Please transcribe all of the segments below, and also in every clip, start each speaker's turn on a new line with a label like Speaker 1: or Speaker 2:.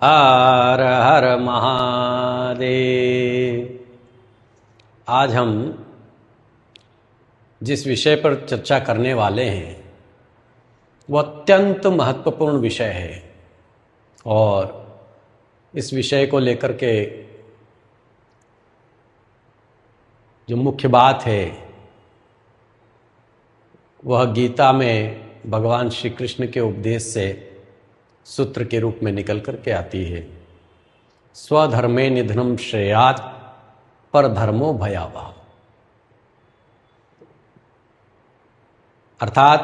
Speaker 1: हर हर महादेव। आज हम जिस विषय पर चर्चा करने वाले हैं वो अत्यंत महत्वपूर्ण विषय है और इस विषय को लेकर के जो मुख्य बात है वह गीता में भगवान श्री कृष्ण के उपदेश से सूत्र के रूप में निकल करके आती है। स्वधर्मे निधनम श्रेयात् पर धर्मो भयावह। अर्थात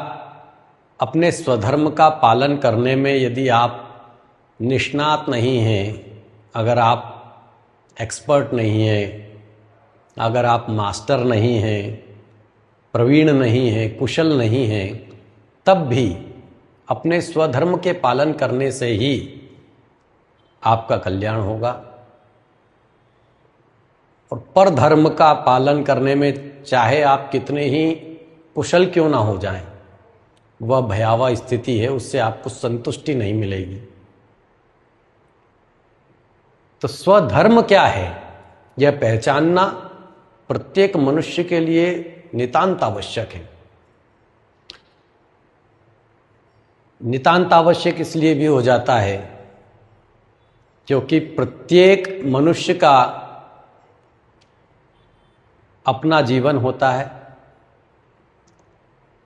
Speaker 1: अपने स्वधर्म का पालन करने में यदि आप निष्णात नहीं हैं, अगर आप एक्सपर्ट नहीं हैं, अगर आप मास्टर नहीं हैं, प्रवीण नहीं हैं, कुशल नहीं हैं, तब भी अपने स्वधर्म के पालन करने से ही आपका कल्याण होगा। और परधर्म का पालन करने में चाहे आप कितने ही कुशल क्यों ना हो जाएं, वह भयावह स्थिति है, उससे आपको संतुष्टि नहीं मिलेगी। तो स्वधर्म क्या है यह पहचानना प्रत्येक मनुष्य के लिए नितांत आवश्यक है। नितांत आवश्यक इसलिए भी हो जाता है क्योंकि प्रत्येक मनुष्य का अपना जीवन होता है।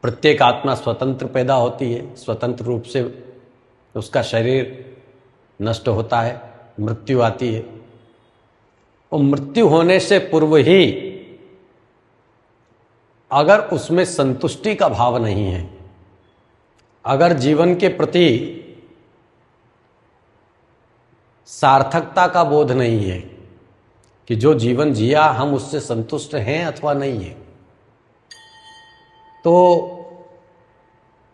Speaker 1: प्रत्येक आत्मा स्वतंत्र पैदा होती है, स्वतंत्र रूप से उसका शरीर नष्ट होता है, मृत्यु आती है। और मृत्यु होने से पूर्व ही अगर उसमें संतुष्टि का भाव नहीं है, अगर जीवन के प्रति सार्थकता का बोध नहीं है कि जो जीवन जिया हम उससे संतुष्ट हैं अथवा नहीं है, तो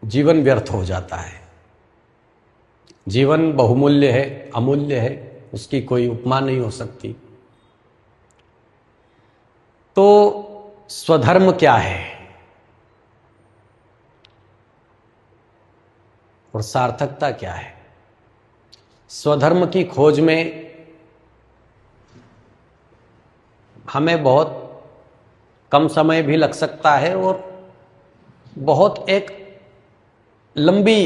Speaker 1: जीवन व्यर्थ हो जाता है। जीवन बहुमूल्य है, अमूल्य है, उसकी कोई उपमा नहीं हो सकती। तो स्वधर्म क्या है और सार्थकता क्या है? स्वधर्म की खोज में हमें बहुत कम समय भी लग सकता है और बहुत एक लंबी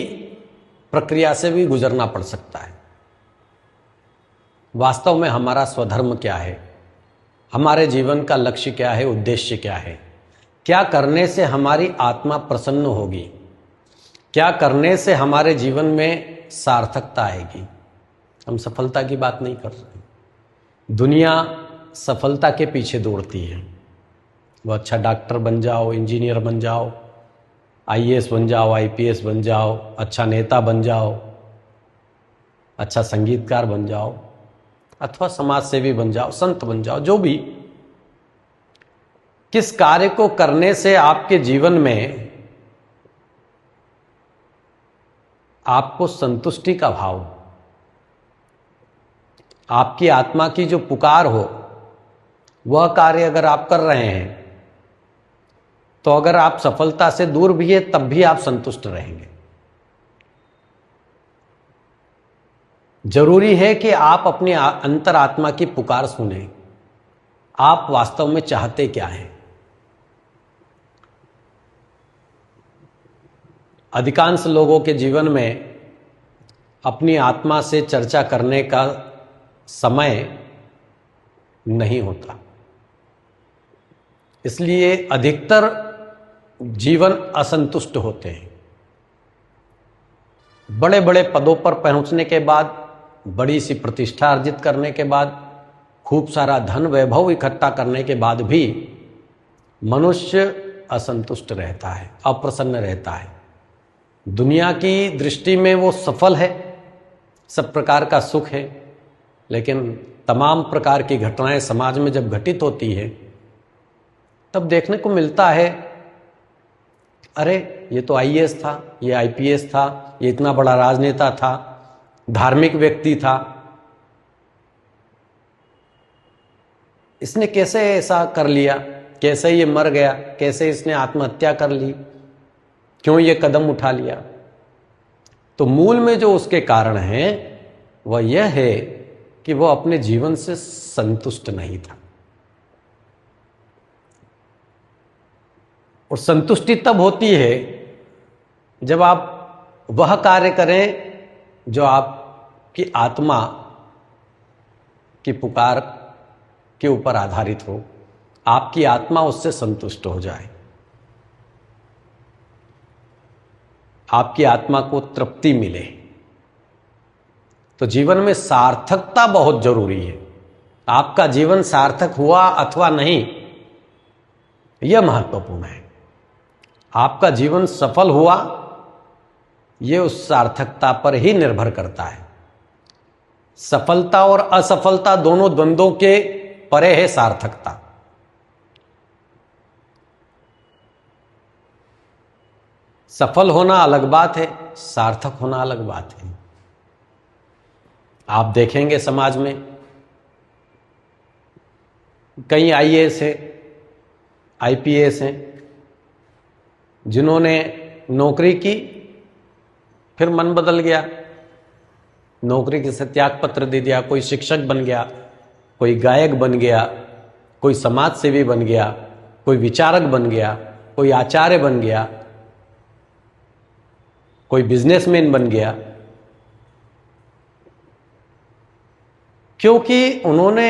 Speaker 1: प्रक्रिया से भी गुजरना पड़ सकता है। वास्तव में हमारा स्वधर्म क्या है, हमारे जीवन का लक्ष्य क्या है, उद्देश्य क्या है, क्या करने से हमारी आत्मा प्रसन्न होगी, क्या करने से हमारे जीवन में सार्थकता आएगी। हम सफलता की बात नहीं कर रहे। दुनिया सफलता के पीछे दौड़ती है। वो अच्छा डॉक्टर बन जाओ, इंजीनियर बन जाओ, आईएएस बन जाओ, आईपीएस बन जाओ, अच्छा नेता बन जाओ, अच्छा संगीतकार बन जाओ, अथवा समाज सेवी बन जाओ, संत बन जाओ, जो भी। किस कार्य को करने से आपके जीवन में आपको संतुष्टि का भाव हो, आपकी आत्मा की जो पुकार हो, वह कार्य अगर आप कर रहे हैं तो अगर आप सफलता से दूर भी है तब भी आप संतुष्ट रहेंगे। जरूरी है कि आप अपनी अंतरात्मा की पुकार सुने। आप वास्तव में चाहते क्या हैं? अधिकांश लोगों के जीवन में अपनी आत्मा से चर्चा करने का समय नहीं होता, इसलिए अधिकतर जीवन असंतुष्ट होते हैं। बड़े बड़े पदों पर पहुंचने के बाद, बड़ी सी प्रतिष्ठा अर्जित करने के बाद, खूब सारा धन वैभव इकट्ठा करने के बाद भी मनुष्य असंतुष्ट रहता है, अप्रसन्न रहता है। दुनिया की दृष्टि में वो सफल है, सब प्रकार का सुख है, लेकिन तमाम प्रकार की घटनाएं समाज में जब घटित होती है तब देखने को मिलता है, अरे ये तो आईएएस था, ये आईपीएस था, ये इतना बड़ा राजनेता था, धार्मिक व्यक्ति था, इसने कैसे ऐसा कर लिया, कैसे ये मर गया, कैसे इसने आत्महत्या कर ली, क्यों ये कदम उठा लिया। तो मूल में जो उसके कारण हैं वह यह है कि वो अपने जीवन से संतुष्ट नहीं था। और संतुष्टि तब होती है जब आप वह कार्य करें जो आपकी आत्मा की पुकार के ऊपर आधारित हो, आपकी आत्मा उससे संतुष्ट हो जाए, आपकी आत्मा को तृप्ति मिले। तो जीवन में सार्थकता बहुत जरूरी है। आपका जीवन सार्थक हुआ अथवा नहीं, यह महत्वपूर्ण है। आपका जीवन सफल हुआ, यह उस सार्थकता पर ही निर्भर करता है। सफलता और असफलता दोनों द्वंद्वों के परे है सार्थकता। सफल होना अलग बात है, सार्थक होना अलग बात है। आप देखेंगे समाज में कई आईएएस है, आईपीएस हैं, जिन्होंने नौकरी की, फिर मन बदल गया, नौकरी के से त्याग पत्र दे दिया। कोई शिक्षक बन गया, कोई गायक बन गया, कोई समाज सेवी बन गया, कोई विचारक बन गया, कोई आचार्य बन गया, कोई बिजनेसमैन बन गया, क्योंकि उन्होंने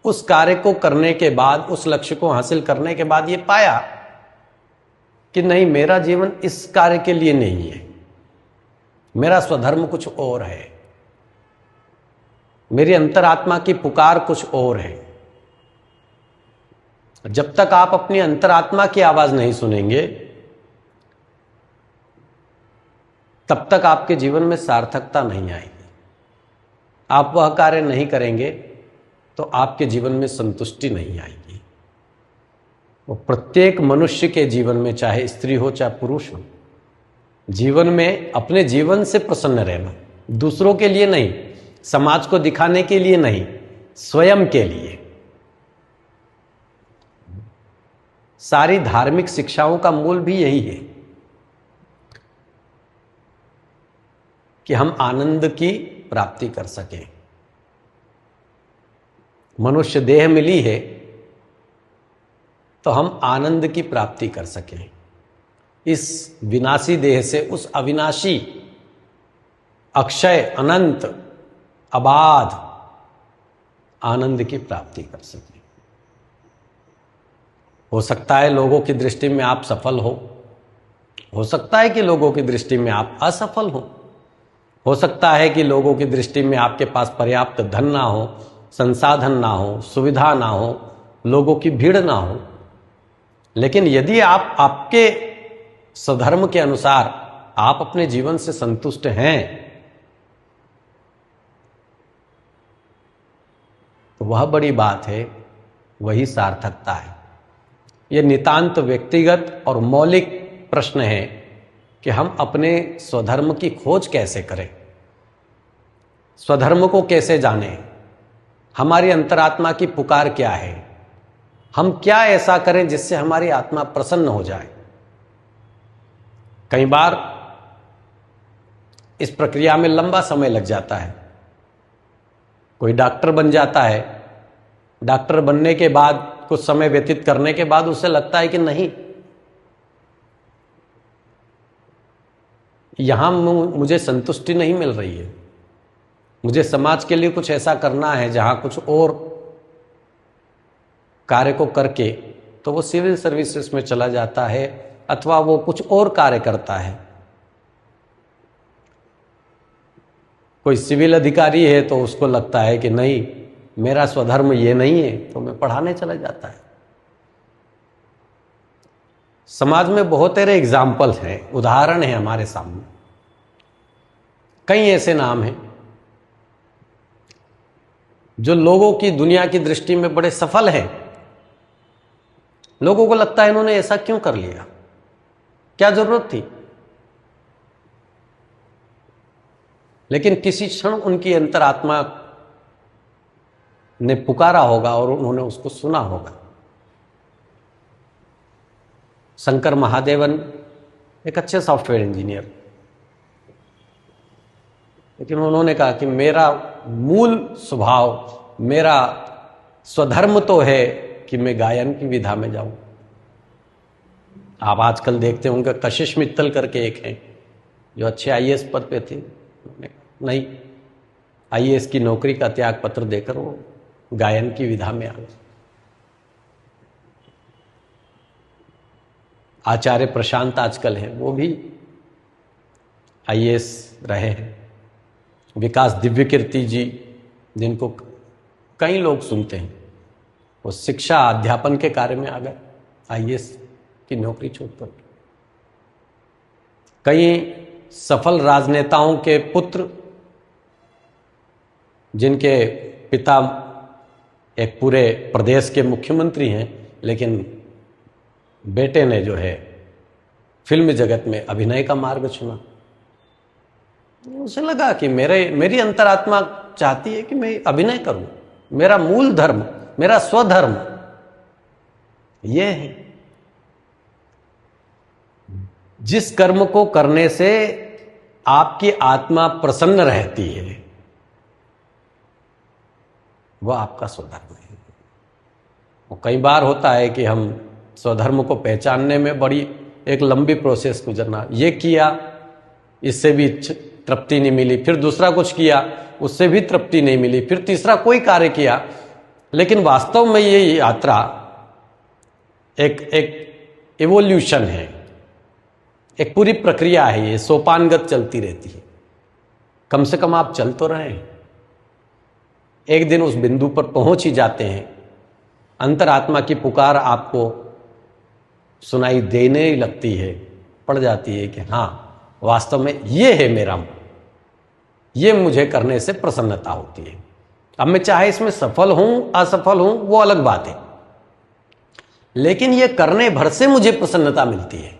Speaker 1: उस कार्य को करने के बाद, उस लक्ष्य को हासिल करने के बाद ये पाया कि नहीं, मेरा जीवन इस कार्य के लिए नहीं है, मेरा स्वधर्म कुछ और है, मेरी अंतरात्मा की पुकार कुछ और है। जब तक आप अपनी अंतरात्मा की आवाज नहीं सुनेंगे, तब तक आपके जीवन में सार्थकता नहीं आएगी। आप वह कार्य नहीं करेंगे तो आपके जीवन में संतुष्टि नहीं आएगी। वो प्रत्येक मनुष्य के जीवन में, चाहे स्त्री हो चाहे पुरुष हो, जीवन में अपने जीवन से प्रसन्न रहना, दूसरों के लिए नहीं, समाज को दिखाने के लिए नहीं, स्वयं के लिए। सारी धार्मिक शिक्षाओं का मूल भी यही है कि हम आनंद की प्राप्ति कर सकें। मनुष्य देह मिली है तो हम आनंद की प्राप्ति कर सकें, इस विनाशी देह से उस अविनाशी, अक्षय, अनंत, अबाध आनंद की प्राप्ति कर सकें। हो सकता है लोगों की दृष्टि में आप सफल हो सकता है कि लोगों की दृष्टि में आप असफल हो सकता है कि लोगों की दृष्टि में आपके पास पर्याप्त धन ना हो, संसाधन ना हो, सुविधा ना हो, लोगों की भीड़ ना हो। लेकिन यदि आप आपके स्वधर्म के अनुसार आप अपने जीवन से संतुष्ट हैं, तो वह बड़ी बात है, वही सार्थकता है। यह नितांत व्यक्तिगत और मौलिक प्रश्न है कि हम अपने स्वधर्म की खोज कैसे करें, स्वधर्म को कैसे जानें, हमारी अंतरात्मा की पुकार क्या है, हम क्या ऐसा करें जिससे हमारी आत्मा प्रसन्न हो जाए। कई बार इस प्रक्रिया में लंबा समय लग जाता है। कोई डॉक्टर बन जाता है, डॉक्टर बनने के बाद कुछ समय व्यतीत करने के बाद उसे लगता है कि नहीं, यहां मुझे संतुष्टि नहीं मिल रही है, मुझे समाज के लिए कुछ ऐसा करना है जहां कुछ और कार्य को करके, तो वो सिविल सर्विसेज में चला जाता है अथवा वो कुछ और कार्य करता है। कोई सिविल अधिकारी है तो उसको लगता है कि नहीं, मेरा स्वधर्म ये नहीं है, तो मैं पढ़ाने चला जाता है। समाज में बहुत सारे एग्जाम्पल हैं, उदाहरण हैं हमारे सामने। कई ऐसे नाम हैं जो लोगों की, दुनिया की दृष्टि में बड़े सफल हैं। लोगों को लगता है इन्होंने ऐसा क्यों कर लिया, क्या जरूरत थी। लेकिन किसी क्षण उनकी अंतरात्मा ने पुकारा होगा और उन्होंने उसको सुना होगा। शंकर महादेवन एक अच्छे सॉफ्टवेयर इंजीनियर, लेकिन उन्होंने कहा कि मेरा मूल स्वभाव, मेरा स्वधर्म तो है कि मैं गायन की विधा में जाऊं। आप आजकल देखते होंगे, कशिश मित्तल करके एक हैं जो अच्छे आईएएस पद पे थे, नहीं, आईएएस की नौकरी का त्याग पत्र देकर वो गायन की विधा में आ गए। आचार्य प्रशांत आजकल है, वो भी आईएएस रहे हैं। विकास दिव्यकीर्ति जी, जिनको कई लोग सुनते हैं, वो शिक्षा अध्यापन के कार्य में आ गए, आईएएस की नौकरी छोड़कर। कई सफल राजनेताओं के पुत्र, जिनके पिता एक पूरे प्रदेश के मुख्यमंत्री हैं, लेकिन बेटे ने जो है फिल्म जगत में अभिनय का मार्ग चुना। उसे लगा कि मेरी अंतरात्मा चाहती है कि मैं अभिनय करूं, मेरा मूल धर्म, मेरा स्वधर्म यह है। जिस कर्म को करने से आपकी आत्मा प्रसन्न रहती है, वह आपका स्वधर्म है। और कई बार होता है कि हम स्वधर्म को पहचानने में बड़ी एक लंबी प्रोसेस गुजरना, ये किया, इससे भी तृप्ति नहीं मिली, फिर दूसरा कुछ किया, उससे भी तृप्ति नहीं मिली, फिर तीसरा कोई कार्य किया। लेकिन वास्तव में ये यात्रा एक इवोल्यूशन है, एक पूरी प्रक्रिया है, ये सोपानगत चलती रहती है। कम से कम आप चल तो रहे हैं, एक दिन उस बिंदु पर पहुंच ही जाते हैं। अंतरात्मा की पुकार आपको सुनाई देने ही लगती है, पड़ जाती है कि हाँ, वास्तव में ये है मेरा मन, ये मुझे करने से प्रसन्नता होती है। अब मैं चाहे इसमें सफल हूं असफल हूं वो अलग बात है, लेकिन ये करने भर से मुझे प्रसन्नता मिलती है।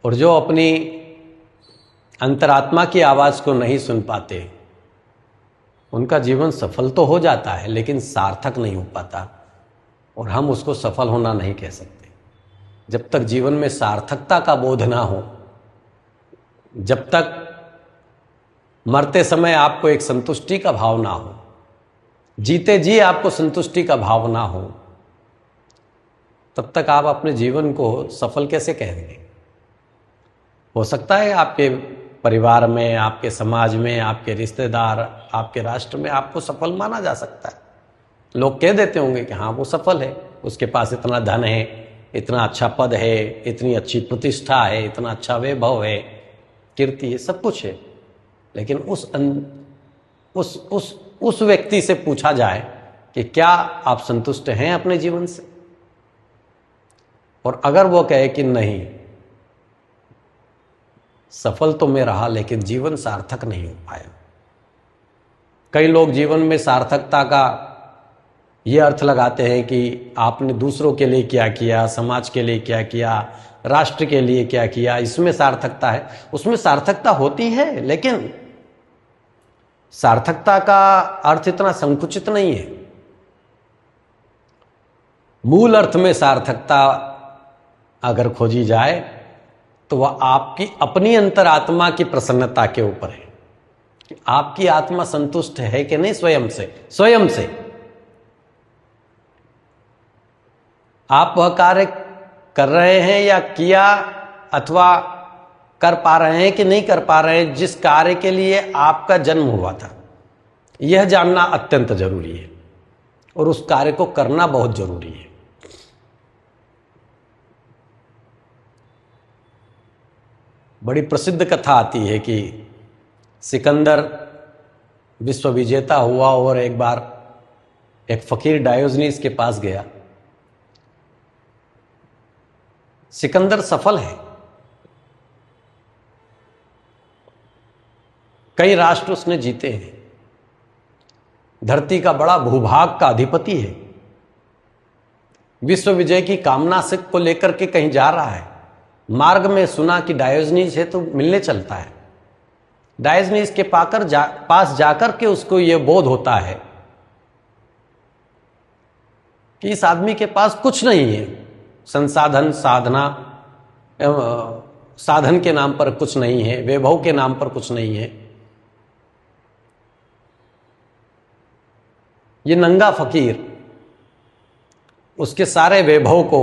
Speaker 1: और जो अपनी अंतरात्मा की आवाज को नहीं सुन पाते, उनका जीवन सफल तो हो जाता है लेकिन सार्थक नहीं हो पाता, और हम उसको सफल होना नहीं कह सकते। जब तक जीवन में सार्थकता का बोध ना हो, जब तक मरते समय आपको एक संतुष्टि का भाव ना हो, जीते जी आपको संतुष्टि का भाव ना हो, तब तक आप अपने जीवन को सफल कैसे कहेंगे? हो सकता है आपके परिवार में, आपके समाज में, आपके रिश्तेदार, आपके राष्ट्र में आपको सफल माना जा सकता है। लोग कह देते होंगे कि हाँ वो सफल है, उसके पास इतना धन है, इतना अच्छा पद है, इतनी अच्छी प्रतिष्ठा है, इतना अच्छा वैभव है, कीर्ति है, सब कुछ है। लेकिन उस व्यक्ति से पूछा जाए कि क्या आप संतुष्ट हैं अपने जीवन से? और अगर वो कहे कि नहीं, सफल तो मैं रहा लेकिन जीवन सार्थक नहीं हो पाया। कई लोग जीवन में सार्थकता का ये अर्थ लगाते हैं कि आपने दूसरों के लिए क्या किया, समाज के लिए क्या किया, राष्ट्र के लिए क्या किया, इसमें सार्थकता है। उसमें सार्थकता होती है, लेकिन सार्थकता का अर्थ इतना संकुचित नहीं है। मूल अर्थ में सार्थकता अगर खोजी जाए तो वह आपकी अपनी अंतरात्मा की प्रसन्नता के ऊपर है कि आपकी आत्मा संतुष्ट है कि नहीं स्वयं से। आप वह कार्य कर रहे हैं या किया, अथवा कर पा रहे हैं कि नहीं कर पा रहे हैं जिस कार्य के लिए आपका जन्म हुआ था। यह जानना अत्यंत जरूरी है और उस कार्य को करना बहुत जरूरी है। बड़ी प्रसिद्ध कथा आती है कि सिकंदर विश्व विजेता हुआ और एक बार एक फकीर डायोजनीस के पास गया। सिकंदर सफल है, कई राष्ट्र उसने जीते हैं, धरती का बड़ा भूभाग का अधिपति है, विश्व विजय की कामना से को लेकर के कहीं जा रहा है। मार्ग में सुना कि डायोजनीस है तो मिलने चलता है। डायोजनीस के पास जाकर के उसको यह बोध होता है कि इस आदमी के पास कुछ नहीं है, संसाधन, साधना, साधन के नाम पर कुछ नहीं है, वैभव के नाम पर कुछ नहीं है। ये नंगा फकीर उसके सारे वैभव को,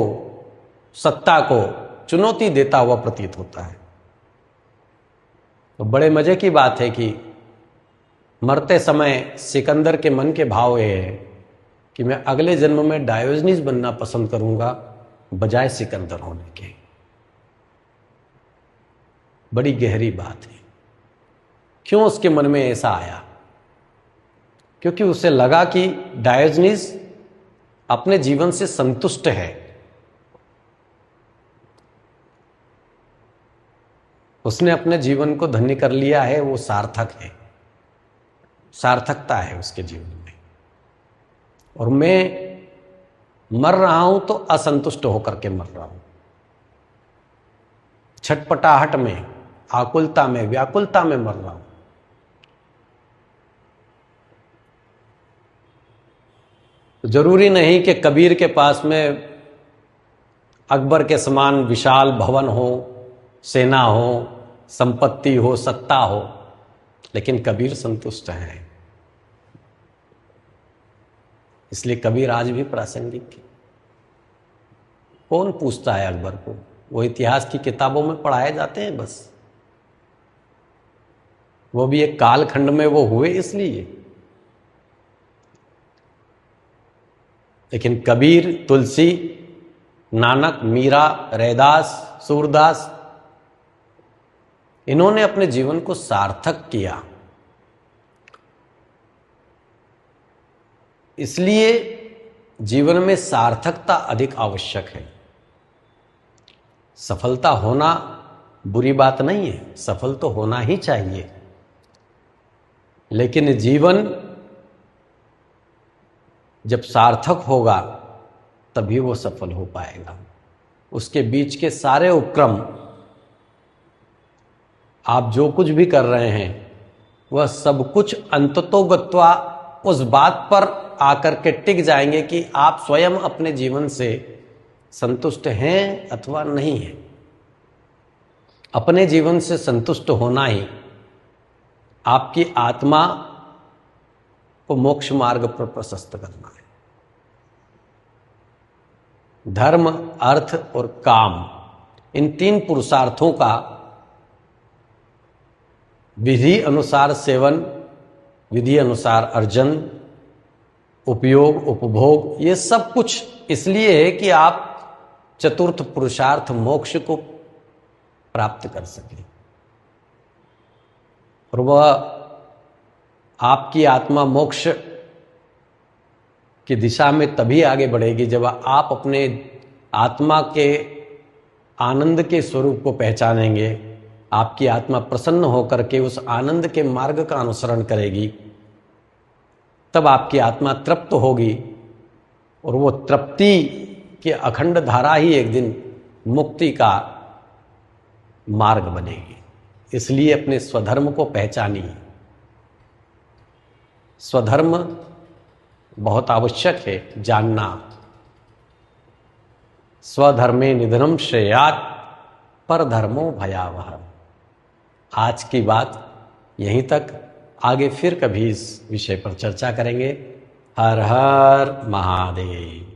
Speaker 1: सत्ता को चुनौती देता हुआ प्रतीत होता है। तो बड़े मजे की बात है कि मरते समय सिकंदर के मन के भाव ये है कि मैं अगले जन्म में डायोजनीस बनना पसंद करूंगा बजाय सिकंदर होने के। बड़ी गहरी बात है। क्यों उसके मन में ऐसा आया? क्योंकि उसे लगा कि डायोजनीस अपने जीवन से संतुष्ट है। उसने अपने जीवन को धन्य कर लिया है, वो सार्थक है, सार्थकता है उसके जीवन में। और मैं मर रहा हूं तो असंतुष्ट होकर के मर रहा हूं, छटपटाहट में, आकुलता में, व्याकुलता में मर रहा हूं। तो जरूरी नहीं कि कबीर के पास में अकबर के समान विशाल भवन हो, सेना हो, संपत्ति हो, सत्ता हो, लेकिन कबीर संतुष्ट है। इसलिए कबीर आज भी प्रासंगिक है। कौन पूछता है अकबर को? वो इतिहास की किताबों में पढ़ाए जाते हैं बस। वो भी एक कालखंड में वो हुए इसलिए। लेकिन कबीर, तुलसी, नानक, मीरा, रैदास, सूरदास, इन्होंने अपने जीवन को सार्थक किया। इसलिए जीवन में सार्थकता अधिक आवश्यक है। सफलता होना बुरी बात नहीं है, सफल तो होना ही चाहिए, लेकिन जीवन जब सार्थक होगा तभी वो सफल हो पाएगा। उसके बीच के सारे उपक्रम, आप जो कुछ भी कर रहे हैं, वह सब कुछ अंततोगत्वा उस बात पर आकर के टिक जाएंगे कि आप स्वयं अपने जीवन से संतुष्ट हैं अथवा नहीं हैं। अपने जीवन से संतुष्ट होना ही आपकी आत्मा को मोक्ष मार्ग पर प्रशस्त करना है। धर्म, अर्थ और काम, इन तीन पुरुषार्थों का विधि अनुसार सेवन, विधि अनुसार अर्जन, उपयोग, उपभोग, ये सब कुछ इसलिए है कि आप चतुर्थ पुरुषार्थ मोक्ष को प्राप्त कर सकें। और वह आपकी आत्मा मोक्ष की दिशा में तभी आगे बढ़ेगी जब आप अपने आत्मा के आनंद के स्वरूप को पहचानेंगे। आपकी आत्मा प्रसन्न होकर के उस आनंद के मार्ग का अनुसरण करेगी, तब आपकी आत्मा तृप्त होगी और वो तृप्ति की अखंड धारा ही एक दिन मुक्ति का मार्ग बनेगी। इसलिए अपने स्वधर्म को पहचानिए। स्वधर्म बहुत आवश्यक है जानना। स्वधर्मे निधनम श्रेयात् परधर्मो भयावह। आज की बात यहीं तक। आगे फिर कभी इस विषय पर चर्चा करेंगे। हर हर महादेव।